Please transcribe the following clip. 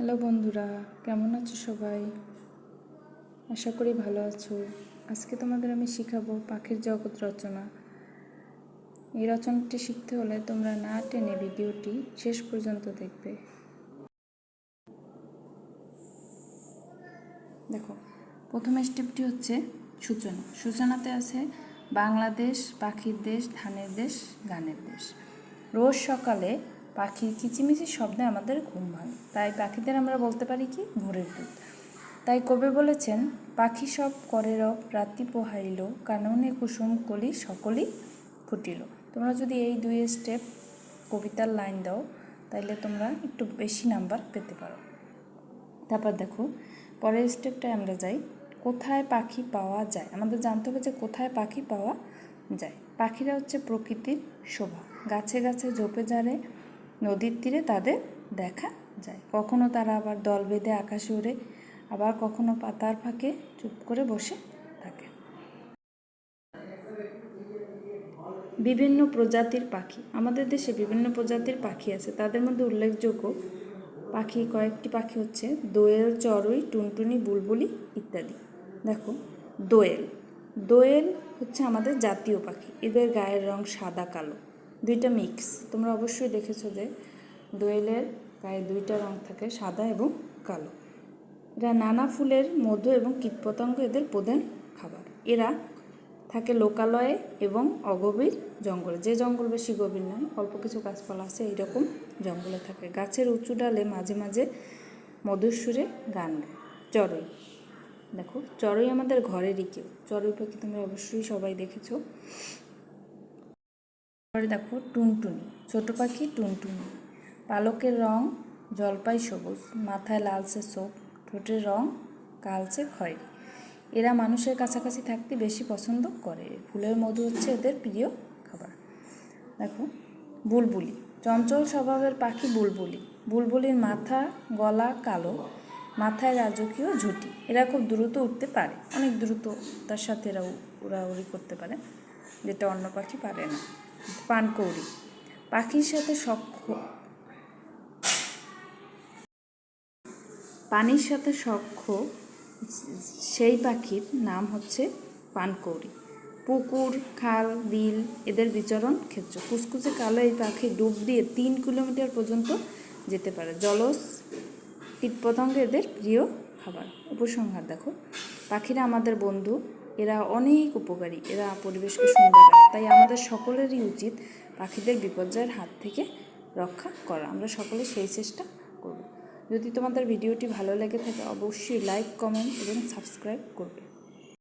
Hello বন্ধুরা, কেমন আছো সবাই? আশা করি ভালো আছো। আজকে তোমাদের আমি শেখাবো পাখির জগৎ রচনা। এই রচনাটি শিখতে হলে তোমরা না টেনে ভিডিওটি শেষ পর্যন্ত দেখবে। দেখো, প্রথম স্টেপটি হচ্ছে সূচনা। সূচনাতে আছে বাংলাদেশ, পাখির দেশ, ধানের দেশ, গানের দেশ। রোজ সকালে পাখির কিচিমিচি শব্দে আমাদের ঘুম ভাঙে, তাই পাখিদের আমরা বলতে পারি কি ভোরের দুধ। তাই কবি বলেছেন, পাখি সব করে রব রাত্রি পোহাইল, কাননে কুসুম কলি সকলই ফুটিল। তোমরা যদি এই দুই স্টেপ কবিতার লাইন দাও তাহলে তোমরা একটু বেশি নাম্বার পেতে পারো। তারপর দেখো, পরের স্টেপটায় আমরা যাই, কোথায় পাখি পাওয়া যায়। আমাদের জানতে হবে যে কোথায় পাখি পাওয়া যায়। পাখিরা হচ্ছে প্রকৃতির শোভা। গাছে গাছে ঝোপে ঝাড়ে, নদীর তীরে তাদের দেখা যায়। কখনো তারা আবার দল বেঁধে আকাশে ওড়ে, আবার কখনো পাতার ফাঁকে চুপ করে বসে থাকে। বিভিন্ন প্রজাতির পাখি। আমাদের দেশে বিভিন্ন প্রজাতির পাখি আছে। তাদের মধ্যে উল্লেখযোগ্য পাখি কয়েকটি পাখি হচ্ছে দোয়েল, চড়ুই, টুনটুনি, বুলবুলি ইত্যাদি। দেখো, দোয়েল দোয়েল হচ্ছে আমাদের জাতীয় পাখি। এদের গায়ের রং সাদা কালো, দুইটা মিক্স। তোমরা অবশ্যই দেখেছো যে দোয়েলের গায়ে দুইটা রং থাকে, সাদা এবং কালো। এরা নানা ফুলের মধু এবং কীটপতঙ্গ এদের প্রধান খাবার। এরা থাকে লোকালয়ে এবং অগভীর জঙ্গলে। যে জঙ্গল বেশি গভীর নয়, অল্প কিছু গাছপালা আছে, এইরকম জঙ্গলে থাকে। গাছের উঁচু ডালে মাঝে মাঝে মধুর সুরে গান গায়। চড়ুই, দেখো চড়ুই আমাদের ঘরেরই কেউ। চড়ুই পাখি তোমরা অবশ্যই সবাই দেখেছো। পরে দেখো টুনটুনি, ছোট পাখি টুনটুনি। পালকের রং জলপাই সবুজ, মাথায় লালচে চোখ, ঠোঁটের রং কালচে খয়েরি। এরা মানুষের কাছাকাছি থাকতে বেশি পছন্দ করে। ফুলের মধু হচ্ছে এদের প্রিয় খাবার। দেখো, বুলবুলি, চঞ্চল স্বভাবের পাখি বুলবুলি। বুলবুলির মাথা গলা কালো, মাথায় রাজকীয় ঝুঁটি। এরা খুব দ্রুত উঠতে পারে, অনেক দ্রুত তার সাথে এরা উড়াউড়ি করতে পারে, যেটা অন্য পাখি পারে না। পানকৌড়ি, পাখির সাথে পানির সাথে সখ্য সেই পাখির নাম হচ্ছে পানকৌড়ি। পুকুর, খাল, বিল এদের বিচরণ ক্ষেত্র। কুচকুচে কালো এই পাখি ডুব দিয়ে 3 কিলোমিটার পর্যন্ত যেতে পারে। জলজ কীটপতঙ্গ এদের প্রিয় খাবার। উপসংহার দেখো, পাখিরা আমাদের বন্ধু, এরা অনেক উপকারী, এরা পরিবেশকে সুন্দর রাখে। তাই আমাদের সকলেরই উচিত পাখিদের বিপর্যয়ের হাত থেকে রক্ষা করা। আমরা সকলে সেই চেষ্টা করব। যদি তোমাদের ভিডিওটি ভালো লেগে থাকে অবশ্যই লাইক, কমেন্ট এবং সাবস্ক্রাইব করবে।